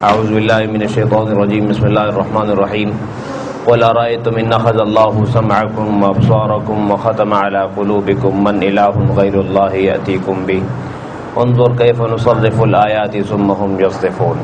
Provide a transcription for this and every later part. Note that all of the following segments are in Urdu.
اعوذ باللہ من الشیطان الرجیم بسم اللہ الرحمن الرحیم قل ارأیتم ان اخذ اللہ سمعکم وابصارکم وختم علی قلوبکم من الہ غیر اللہ یأتیکم بہ انظر کیف نصرف الآیات ثم هم یصدفون۔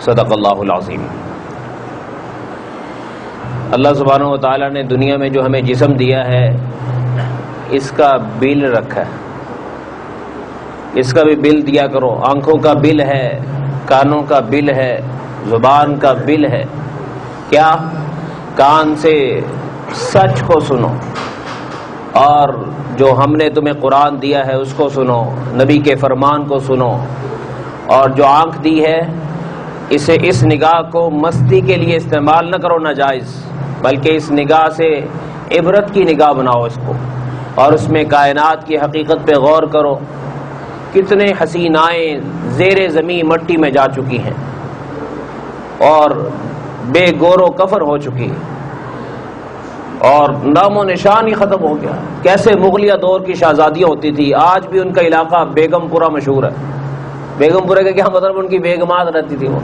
صدق اللہ العظیم۔ اللہ سبحانہ و تعالی نے دنیا میں جو ہمیں جسم دیا ہے اس کا بل رکھا ہے، اس کا بھی بل دیا کرو۔ آنکھوں کا بل ہے، کانوں کا بل ہے، زبان کا بل ہے۔ کیا؟ کان سے سچ کو سنو، اور جو ہم نے تمہیں قرآن دیا ہے اس کو سنو، نبی کے فرمان کو سنو، اور جو آنکھ دی ہے اسے اس نگاہ کو مستی کے لیے استعمال نہ کرو ناجائز، بلکہ اس نگاہ سے عبرت کی نگاہ بناؤ اس کو، اور اس میں کائنات کی حقیقت پہ غور کرو۔ کتنے حسینائیں زیر زمین مٹی میں جا چکی ہیں اور بے گور و کفر ہو چکی، اور نام و نشان ہی ختم ہو گیا۔ کیسے مغلیہ دور کی شہزادیاں ہوتی تھی، آج بھی ان کا علاقہ بیگم پورہ مشہور ہے۔ بیگم پورہ کا کیا مطلب؟ ان کی بیگمات رہتی تھی، وہ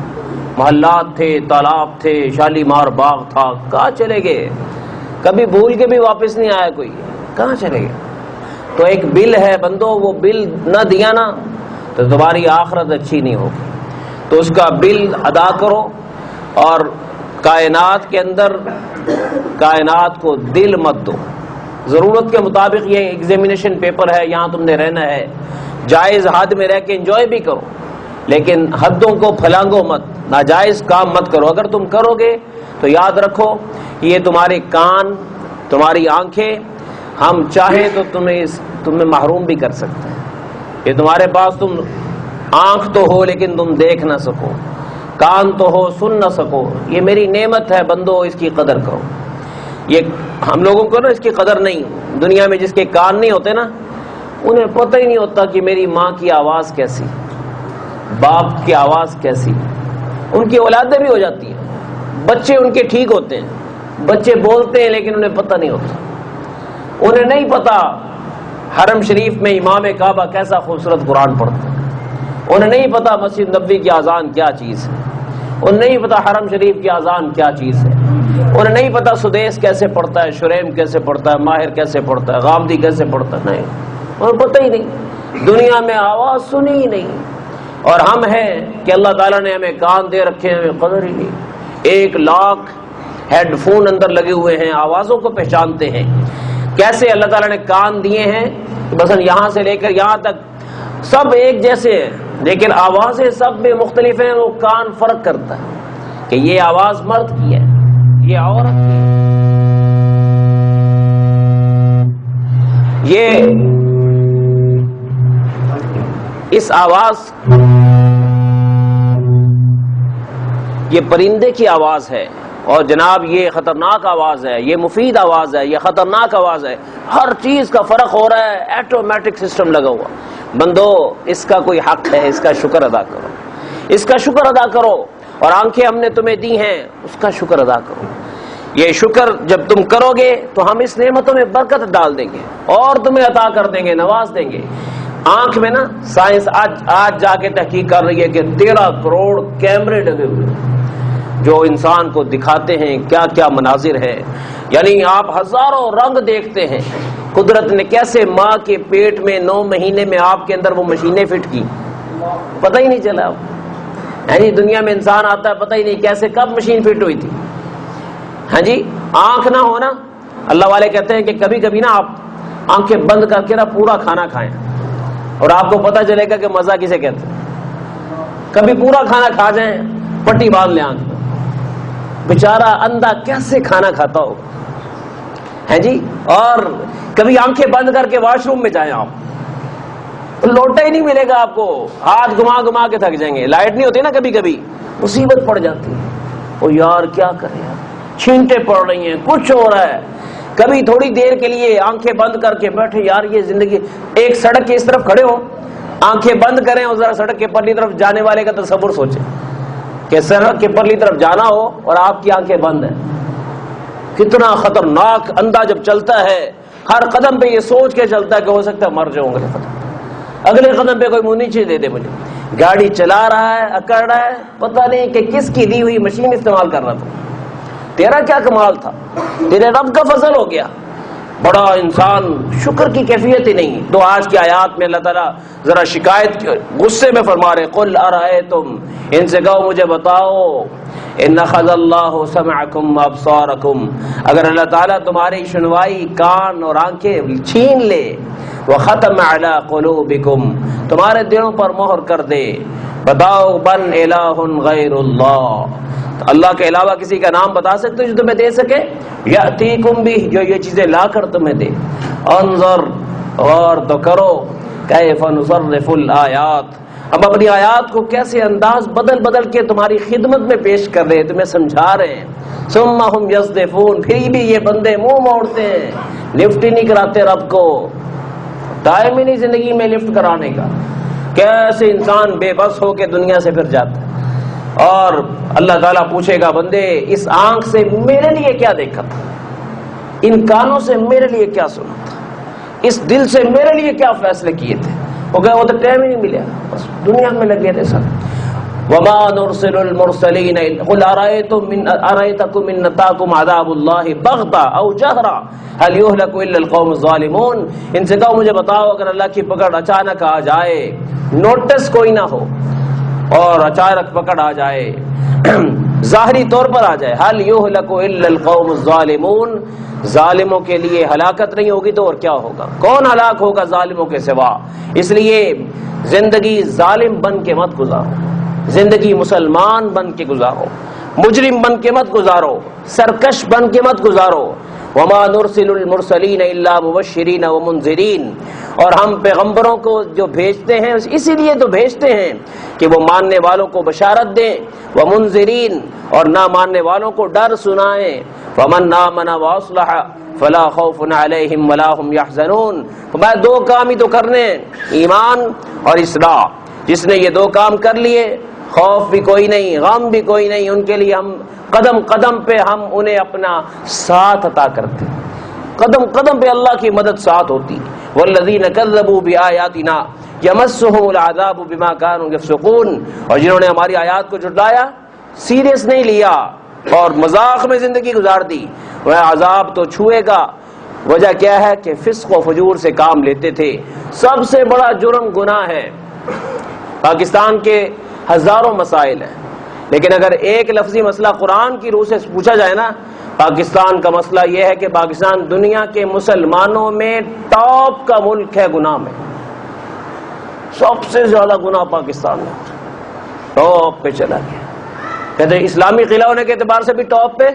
محلات تھے، تالاب تھے، شالیمار باغ تھا۔ کہاں چلے گئے؟ کبھی بھول کے بھی واپس نہیں آیا کوئی، کہاں چلے گئے؟ تو ایک بل ہے بندو، وہ بل نہ دیا نا تو تمہاری آخرت اچھی نہیں ہوگی۔ تو اس کا بل ادا کرو، اور کائنات کے اندر کائنات کو دل مت دو۔ ضرورت کے مطابق یہ ایگزامینیشن پیپر ہے، یہاں تم نے رہنا ہے، جائز حد میں رہ کے انجوائے بھی کرو، لیکن حدوں کو پھلانگو مت، ناجائز کام مت کرو۔ اگر تم کرو گے تو یاد رکھو یہ تمہارے کان، تمہاری آنکھیں، ہم چاہیں تو تمہیں محروم بھی کر سکتے ہیں۔ یہ تمہارے پاس تم آنکھ تو ہو لیکن تم دیکھ نہ سکو، کان تو ہو سن نہ سکو، یہ میری نعمت ہے بندو، اس کی قدر کرو۔ یہ ہم لوگوں کو نا اس کی قدر نہیں۔ دنیا میں جس کے کان نہیں ہوتے نا انہیں پتہ ہی نہیں ہوتا کہ میری ماں کی آواز کیسی، باپ کی آواز کیسی۔ ان کی اولادیں بھی ہو جاتی ہیں، بچے ان کے ٹھیک ہوتے ہیں، بچے بولتے ہیں لیکن انہیں پتہ نہیں ہوتا۔ انہیں نہیں پتا حرم شریف میں امام کعبہ کیسا خوبصورت قرآن پڑھتا ہے، انہیں نہیں پتا مسجد نبوی کی اذان کیا چیز ہے، انہیں نہیں پتا حرم شریف کی اذان کیا چیز ہے، انہیں نہیں پتا سدیس کیسے پڑھتا ہے، شریم کیسے پڑھتا ہے، ماہر کیسے پڑھتا ہے، غامدی کیسے پڑھتا ہے، نہیں، انہیں پتہ ہی نہیں۔ دنیا میں آواز سنی ہی نہیں، اور ہم ہیں کہ اللہ تعالیٰ نے ہمیں کان دے رکھے ہیں، ہمیں قدر ہی نہیں۔ 1,00,000 ہیڈ فون اندر لگے ہوئے ہیں، آوازوں کو پہچانتے ہیں۔ کیسے اللہ تعالیٰ نے کان دیے ہیں کہ مثلا یہاں سے لے کر یہاں تک سب ایک جیسے ہیں، لیکن آوازیں سب میں مختلف ہیں۔ وہ کان فرق کرتا ہے کہ یہ آواز مرد کی ہے، یہ عورت کی ہے، یہ اس آواز یہ پرندے کی آواز ہے، اور جناب یہ خطرناک آواز ہے، یہ مفید آواز ہے، یہ خطرناک آواز ہے۔ ہر چیز کا فرق ہو رہا ہے، ایٹومیٹک سسٹم لگا ہوا۔ بندو اس کا کوئی حق ہے، اس کا شکر ادا کرو، اس کا شکر ادا کرو، اور آنکھیں ہم نے تمہیں دی ہیں اس کا شکر ادا کرو۔ یہ شکر جب تم کرو گے تو ہم اس نعمتوں میں برکت ڈال دیں گے اور تمہیں عطا کر دیں گے، نواز دیں گے۔ آنکھ میں نا سائنس آج جا کے تحقیق کر رہی ہے کہ 13 کروڑ کیمرے لگے ہوئے ہیں جو انسان کو دکھاتے ہیں کیا کیا مناظر ہے۔ یعنی آپ ہزاروں رنگ دیکھتے ہیں۔ قدرت نے کیسے ماں کے پیٹ میں 9 مہینے میں آپ کے اندر وہ مشینیں فٹ کی، پتہ ہی نہیں چلا۔ یعنی دنیا میں انسان آتا ہے پتہ ہی نہیں کیسے کب مشین فٹ ہوئی تھی۔ ہاں جی، آنکھ نہ ہونا، اللہ والے کہتے ہیں کہ کبھی کبھی نا آپ آنکھیں بند کر کے نا پورا کھانا کھائیں، اور آپ کو پتہ چلے گا کہ مزہ کسے کہتے ہیں۔ کبھی پورا کھانا کھا جائیں، پٹی باندھ لیں آنکھ میں، بیچارہ اندھا کیسے کھانا کھاتا ہو، ہے جی۔ اور کبھی آنکھیں بند کر کے واش روم میں جائیں آپ، تو لوٹا ہی نہیں ملے گا آپ کو، ہاتھ گھما گھما کے تھک جائیں گے۔ لائٹ نہیں ہوتی نا کبھی کبھی مصیبت پڑ جاتی ہے، او یار کیا کریں یار، چھینٹیں پڑ رہی ہیں، کچھ ہو رہا ہے۔ کبھی تھوڑی دیر کے لیے آنکھیں بند کر کے بیٹھے، یار یہ زندگی، ایک سڑک کے اس طرف کھڑے ہو، آنکھیں بند کریں اور ذرا سڑک کے پرلی طرف جانے والے کا تصور سوچیں کہ سڑک کے پرلی طرف جانا ہو اور آپ کی آنکھیں بند ہیں، کتنا خطرناک۔ اندھا جب چلتا ہے ہر قدم پہ یہ سوچ کے چلتا ہے کہ ہو سکتا ہے مر جاؤں گے، اگلے قدم پہ کوئی منہ نیچے دے دے مجھے۔ گاڑی چلا رہا ہے، اکڑ رہا ہے، پتہ نہیں کہ کس کی دی ہوئی مشین استعمال کر رہا تھا. تیرا کیا کمال تھا، تیرے رب کا فضل ہو گیا. بڑا انسان شکر کی کیفیت ہی نہیں. تو آج کی آیات میں اللہ تعالیٰ ذرا شکایت غصے میں فرما رہے قل ارأیتم، ان سے کہو مجھے بتاؤ، ان اخذ اللہ سمعکم وابصارکم، اگر اللہ تعالیٰ تمہاری سنوائی، کان اور آنکھیں چھین لے، وختم علی قلوبکم، تمہارے دلوں پر مہر کر دے، بتاؤ من الہ غیر اللہ، اللہ کے علاوہ کسی کا نام بتا سکتے ہو جو تمہیں دے سکے؟ یاتیکم بھی، جو یہ چیزیں لا کر تمہیں دے. انظر، غور تو کرو، کیف نصرف الآیات، اب اپنی آیات کو کیسے انداز بدل بدل کے تمہاری خدمت میں پیش کر رہے ہیں، تمہیں سمجھا رہے ہیں. ثم ہم یصدفون، پھر بھی یہ بندے منہ موڑتے ہیں، لفٹ ہی نہیں کراتے رب کو. ٹائم ہی نہیں زندگی میں لفٹ کرانے کا. کیسے انسان بے بس ہو کے دنیا سے پھر جاتا ہے. اور اللہ تعالیٰ پوچھے گا بندے اس آنکھ سے میرے لیے کیا دیکھا تھا، ان کانوں سے میرے لیے کیا سنا تھا، اس دل سے میرے لیے کیا فیصلے کیے تھے؟ وہ کہا وہ تو ٹائم ہی نہیں ملے، بس دنیا میں لگے تھے سب. وما نرسل المرسلین قل ارأیتکم ان اتاکم عذاب اللہ بغتہ او جہرا هل یہلک الا القوم الظالمون، ان سے کہو مجھے بتاؤ اگر اللہ کی پکڑ اچانک آ جائے، نوٹس کوئی نہ ہو اور اچانک پکڑ آ جائے، ظاہری طور پر آ جائے، هل یہلک الا القوم الظالمون، ظالموں کے لیے ہلاکت نہیں ہوگی تو اور کیا ہوگا؟ کون ہلاک ہوگا ظالموں کے سوا؟ اس لیے زندگی ظالم بن کے مت گزارو، زندگی مسلمان بن کے گزارو، مجرم بن کے مت گزارو، سرکش بن کے مت گزارو. وما نرسل المرسلین الا مبشرین ومنذرین، اور ہم پیغمبروں کو جو بھیجتے ہیں اسی لیے تو بھیجتے ہیں کہ وہ ماننے والوں کو بشارت دیں، ومنذرین، اور نہ ماننے والوں کو ڈر سنائیں. فمن آمن واصلح فلا خوف علیہم ولا هم يحزنون، فرمایا دو کام ہی تو کرنے ہیں، ایمان اور اصلاح. جس نے یہ دو کام کر لیے، خوف بھی کوئی نہیں، غم بھی کوئی نہیں، ان کے لیے ہم قدم قدم پہ ہم انہیں اپنا ساتھ عطا کرتے، قدم قدم پہ اللہ کی مدد ساتھ ہوتی. والذین کذبوا بآیاتنا یمسهم العذاب بما كانوا یفسقون، اور جنہوں نے ہماری آیات کو جھٹلایا، سیریس نہیں لیا اور مذاق میں زندگی گزار دی، وہ عذاب تو چھوئے گا. وجہ کیا ہے کہ فسق و فجور سے کام لیتے تھے. سب سے بڑا جرم گناہ ہے. پاکستان کے ہزاروں مسائل ہیں، لیکن اگر ایک لفظی مسئلہ قرآن کی روح سے پوچھا جائے نا، پاکستان کا مسئلہ یہ ہے کہ پاکستان دنیا کے مسلمانوں میں ٹاپ کا ملک ہے گناہ میں. سب سے زیادہ گناہ پاکستان میں ٹاپ پہ چلا گیا. کہتے ہیں اسلامی قلعہ ہونے کے اعتبار سے بھی ٹاپ پہ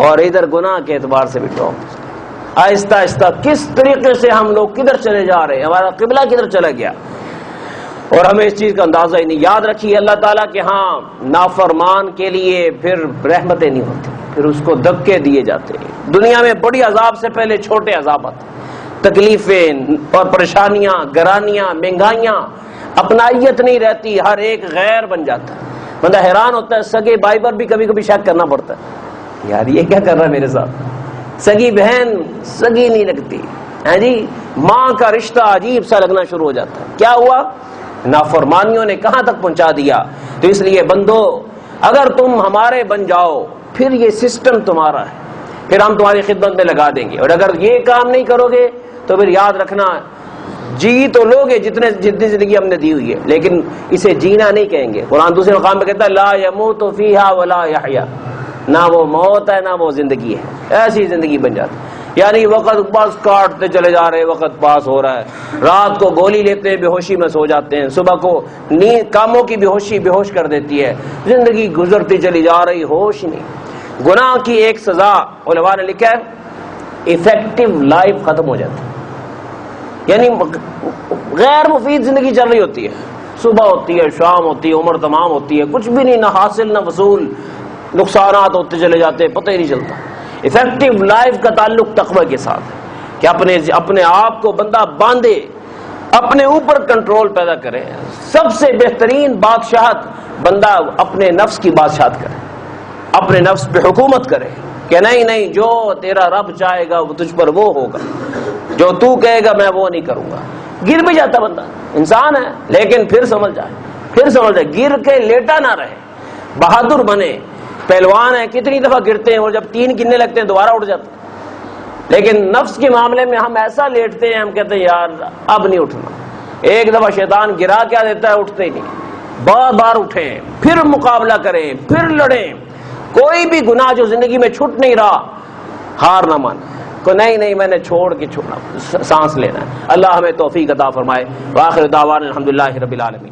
اور ادھر گناہ کے اعتبار سے بھی ٹاپ پہ. آہستہ آہستہ کس طریقے سے ہم لوگ کدھر چلے جا رہے ہیں، ہمارا قبلہ کدھر چلا گیا اور ہمیں اس چیز کا اندازہ ہی نہیں. یاد رکھیے اللہ تعالیٰ کے ہاں نافرمان کے لیے پھر رحمتیں نہیں ہوتی، پھر اس کو دھکے دیے جاتے ہیں. دنیا میں بڑی عذاب سے پہلے چھوٹے عذاب آتے، تکلیفیں اور پریشانیاں، گرانیاں، مہنگائیاں، اپنائیت نہیں رہتی، ہر ایک غیر بن جاتا ہے. بندہ حیران ہوتا ہے، سگے بھائی پر بھی کبھی کبھی شک کرنا پڑتا ہے، یار یہ کیا کر رہا ہے میرے ساتھ. سگی بہن سگی نہیں لگتی ہے جی، ماں کا رشتہ عجیب سا لگنا شروع ہو جاتا ہے. کیا ہوا؟ نافرمانیوں نے کہاں تک پہنچا دیا. تو اس لیے بندو اگر تم ہمارے بن جاؤ پھر یہ سسٹم تمہارا ہے، پھر ہم تمہاری خدمت میں لگا دیں گے. اور اگر یہ کام نہیں کرو گے تو پھر یاد رکھنا جی تو لوگے جتنی زندگی ہم نے دی ہوئی ہے، لیکن اسے جینا نہیں کہیں گے. قرآن دوسرے مقام پہ کہتا ہے لا یموت فیہا ولا یحیا، نہ وہ موت ہے نہ وہ زندگی ہے، ایسی زندگی بن جاتی. یعنی وقت پاس کاٹتے چلے جا رہے، وقت پاس ہو رہا ہے. رات کو گولی لیتے ہیں، بے ہوشی میں سو جاتے ہیں، صبح کو نیند کاموں کی بے ہوشی بے ہوش کر دیتی ہے. زندگی گزرتی چلی جا رہی، ہوش نہیں. گناہ کی ایک سزا علماء نے لکھا ہے افیکٹو لائف ختم ہو جاتی ہے. یعنی غیر مفید زندگی چل رہی ہوتی ہے، صبح ہوتی ہے، شام ہوتی ہے، عمر تمام ہوتی ہے، کچھ بھی نہیں، نہ حاصل نہ وصول، نقصانات ہوتے چلے جاتے ہیں، پتہ ہی نہیں چلتا. افیکٹو لائف کا تعلق تقوی کے ساتھ ہے کہ اپنے آپ کو بندہ باندھے، اپنے اوپر کنٹرول پیدا کرے. سب سے بہترین بادشاہت بندہ اپنے نفس کی بادشاہت کرے، اپنے نفس پہ حکومت کرے کہ نہیں جو تیرا رب چاہے گا وہ تجھ پر وہ ہوگا، جو تو کہے گا میں وہ نہیں کروں گا. گر بھی جاتا بندہ، انسان ہے، لیکن پھر سمجھ جائے پھر سمجھ جائے، گر کے لیٹا نہ رہے، بہادر بنے. پہلوان ہیں کتنی دفعہ گرتے ہیں اور جب 3 گننے لگتے ہیں دوبارہ اٹھ جاتے ہیں. لیکن نفس کے معاملے میں ہم ایسا لیٹتے ہیں، ہم کہتے ہیں یار اب نہیں اٹھنا. ایک دفعہ شیطان گرا کیا دیتا ہے، اٹھتے ہی نہیں. بار بار اٹھیں، پھر مقابلہ کریں، پھر لڑیں. کوئی بھی گناہ جو زندگی میں چھٹ نہیں رہا، ہار نہ مان کو نہیں میں نے چھوڑ کے چھوڑنا، سانس لینا ہے. اللہ ہمیں توفیق عطا فرمائے. وآخر دعوانا الحمدللہ رب العالمین.